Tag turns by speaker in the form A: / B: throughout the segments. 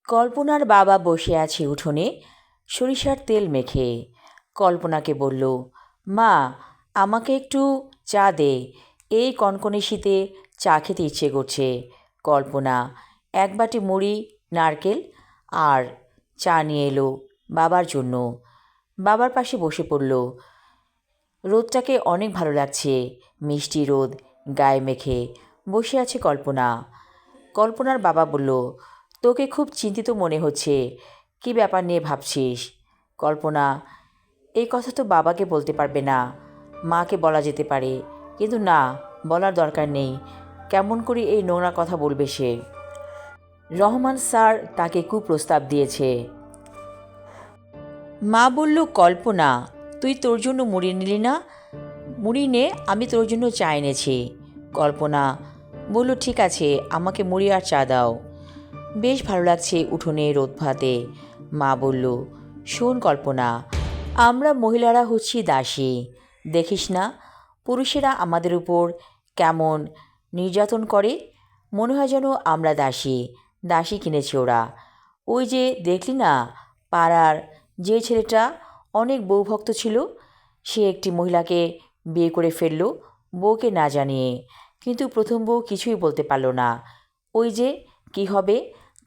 A: কল্পনার বাবা বসে আছে উঠোনে সরিষার তেল মেখে। কল্পনাকে বলল, মা, আমাকে একটু চা দে, এই কনকনে শীতে চা খেতে ইচ্ছে করছে। কল্পনা এক বাটি মুড়ি, নারকেল আর চা নিয়ে এলো বাবার জন্য। বাবার পাশে বসে পড়ল। রোদটাকে অনেক ভালো লাগছে, মিষ্টি রোদ গায়ে মেখে বসে আছে কল্পনা। কল্পনার বাবা বলল, তোকে খুব চিন্তিত মনে হচ্ছে, কি ব্যাপার নিয়ে ভাবছিস? কল্পনা, এই কথা তো বাবাকে বলতে পারবে না, মাকে বলা যেতে পারে, কিন্তু না, বলার দরকার নেই। কেমন করে এই নোংরা কথা বলবে সে? রহমান স্যার তাকে কুপ্রস্তাব দিয়েছে। মা বলল, কল্পনা, তুই তোর জন্য মুড়ি নিলি না? মুড়ি নে, আমি তোর জন্য চা এনেছি। কল্পনা বলল, ঠিক আছে, আমাকে মুড়ি আর চা দাও। বেশ ভালো লাগছে উঠোনে রোদ ভাতে। মা বলল, শোন কল্পনা, আমরা মহিলারা হচ্ছি দাসী। দেখিস না পুরুষেরা আমাদের উপর কেমন নির্যাতন করে? মনে হয় যেন আমরা দাসী দাসী কিনেছে ওরা। ওই যে দেখলি না, পাড়ার যে ছেলেটা অনেক বউভক্ত ছিল, সে একটি মহিলাকে বিয়ে করে ফেলল বউকে না জানিয়ে। কিন্তু প্রথম বউ কিছুই বলতে পারল না। ওই যে কি হবে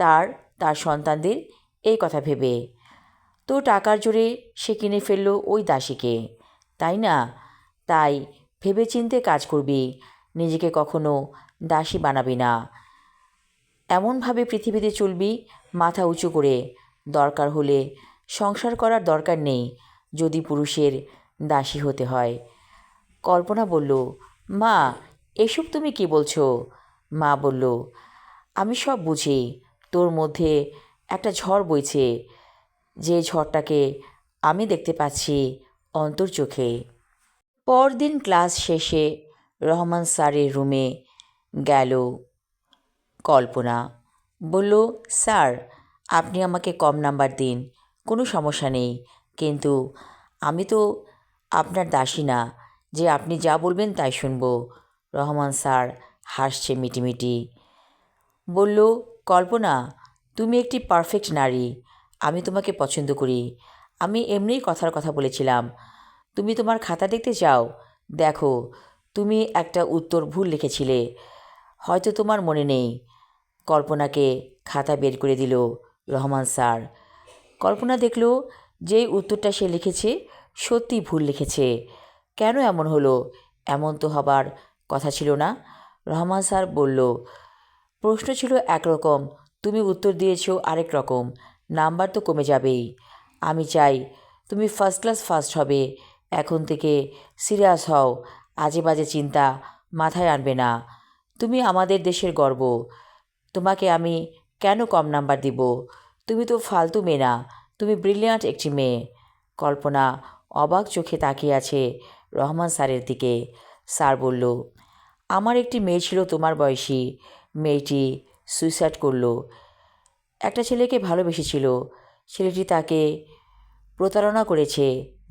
A: তার তার সন্তানদের, এই কথা ভেবে। তো টাকার জোরে সে কিনে ফেলল ওই দাসীকে, তাই না? তাই ভেবেচিন্তে কাজ করবি, নিজেকে কখনো দাসী বানাবি না। এমনভাবে পৃথিবীতে চলবি মাথা উঁচু করে। দরকার হলে সংসার করার দরকার নেই যদি পুরুষের দাসী হতে হয়। কল্পনা বলল, মা, এসব তুমি কি বলছো? মা বলল, আমি সব বুঝি। তোর মধ্যে একটা ঝড় বইছে, যে ঝড়টাকে আমি দেখতে পাচ্ছি অন্তর চোখে। পরদিন ক্লাস শেষে রহমান স্যারের রুমে গেল কল্পনা। বলল, স্যার, আপনি আমাকে কম নাম্বার দিন, কোনো সমস্যা নেই, কিন্তু আমি তো আপনার দাসী না যে আপনি যা বলবেন তাই শুনব। রহমান স্যার হাসছে মিটিমিটি। বলল, কল্পনা, তুমি একটি পারফেক্ট নারী, আমি তোমাকে পছন্দ করি। আমি এমনিই কথার কথা বলেছিলাম। তুমি তোমার খাতা দেখতে চাও? দেখো, তুমি একটা উত্তর ভুল লিখেছিলে, হয়তো তোমার মনে নেই। কল্পনাকে খাতা বের করে দিল রহমান স্যার। কল্পনা দেখল যে উত্তরটা সে লিখেছে সত্যি ভুল লিখেছে। কেন এমন হলো? এমন তো হবার কথা ছিল না। রহমান স্যার বলল, প্রশ্ন ছিল একরকম, তুমি উত্তর দিয়েছ আরেক রকম, নাম্বার তো কমে যাবেই। আমি চাই তুমি ফার্স্ট ক্লাস ফার্স্ট হবে। এখন থেকে সিরিয়াস হও, আজে বাজে চিন্তা মাথায় আনবে না। তুমি আমাদের দেশের গর্ব, তোমাকে আমি কেন কম নাম্বার দিব? তুমি তো ফালতু মেয়ে না, তুমি ব্রিলিয়ান্ট একটি মেয়ে। কল্পনা অবাক চোখে তাকিয়ে আছে রহমান স্যারের দিকে। স্যার বলল, আমার একটি মেয়ে ছিল তোমার বয়সী, মেয়েটি সুইসাইড করলো। একটা ছেলেকে ভালোবেসেছিল, ছেলেটি তাকে প্রতারণা করেছে,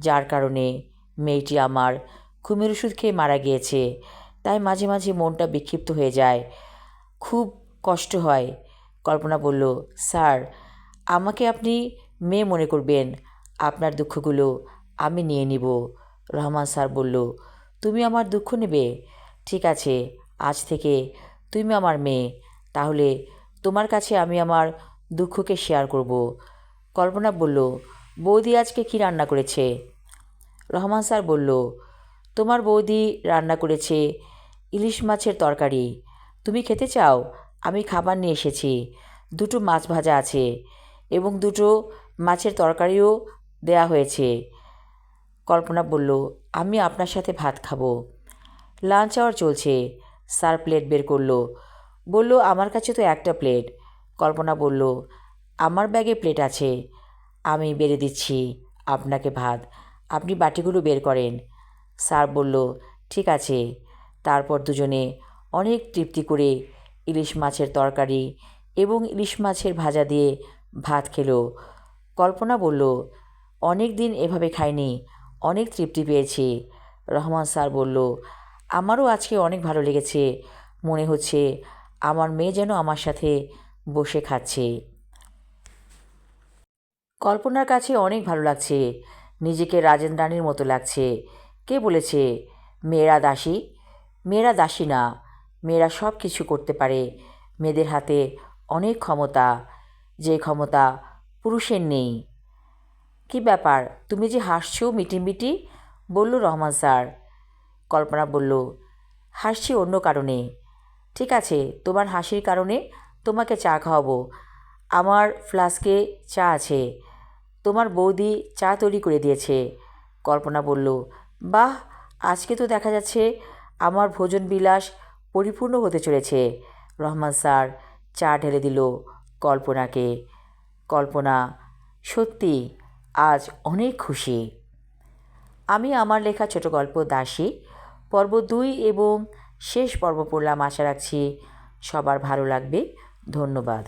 A: যার কারণে মেয়েটি আমার ঘুমের ওষুধ খেয়ে মারা গিয়েছে। তাই মাঝে মাঝে মনটা বিক্ষিপ্ত হয়ে যায়, খুব কষ্ট হয়। কল্পনা বলল, স্যার, আমাকে আপনি মেয়ে মনে করবেন, আপনার দুঃখগুলো আমি নিয়ে নিব। রহমান স্যার বলল, তুমি আমার দুঃখ নেবে? ঠিক আছে, আজ থেকে তুমি আমার মেয়ে, তাহলে তোমার কাছে আমি আমার দুঃখকে শেয়ার করব। কল্পনা বলল, বৌদি আজকে কি রান্না করেছে? রহমান স্যার বলল, তোমার বৌদি রান্না করেছে ইলিশ মাছের তরকারি। তুমি খেতে চাও? আমি খাবার নিয়ে এসেছি, দুটো মাছ ভাজা আছে এবং দুটো মাছের তরকারিও দেয়া হয়েছে। কল্পনা বলল, আমি আপনার সাথে ভাত খাবো। লাঞ্চ আওয়ার চলছে। স্যার প্লেট বের করলো, বলল, আমার কাছে তো একটা প্লেট। কল্পনা বলল, আমার ব্যাগে প্লেট আছে, আমি বেড়ে দিচ্ছি আপনাকে ভাত, আপনি বাটিগুলো বের করেন। স্যার বলল, ঠিক আছে। তারপর দুজনে অনেক তৃপ্তি করে ইলিশ মাছের তরকারি এবং ইলিশ মাছের ভাজা দিয়ে ভাত খেলো। কল্পনা বলল, অনেক দিন এভাবে খাইনি, অনেক তৃপ্তি পেয়েছি। রহমান স্যার বলল, আমারও আজকে অনেক ভালো লেগেছে, মনে হচ্ছে আমার মেয়ে যেন আমার সাথে বসে খাচ্ছে। কল্পনার কাছে অনেক ভালো লাগছে, নিজেকে রাজেন রানীর মতো লাগছে। কে বলেছে মেয়েরা দাসী? মেয়েরা দাসী না, মেয়েরা সব কিছু করতে পারে। মেয়েদের হাতে অনেক ক্ষমতা, যে ক্ষমতা পুরুষের নেই। কি ব্যাপার, তুমি যে হাসছো মিটিমিটি? বলল রহমান স্যার। কল্পনা বলল, হাসছি অন্য কারণে। ঠিক আছে, তোমার হাসির কারণে তোমাকে চা খাওয়াবো। আমার ফ্লাস্কে চা আছে, তোমার বৌদি চা তৈরি করে দিয়েছে। কল্পনা বলল, বাহ, আজকে তো দেখা যাচ্ছে আমার ভোজন বিলাস পরিপূর্ণ হতে চলেছে। রহমান স্যার চা ঢেলে দিল কল্পনাকে। কল্পনা সত্যি আজ অনেক খুশি। আমি আমার লেখা ছোট গল্প দাসী পর্ব 2 এবং শেষ পর্ব পড়লাম। আশা রাখছি সবার ভালো লাগবে। ধন্যবাদ।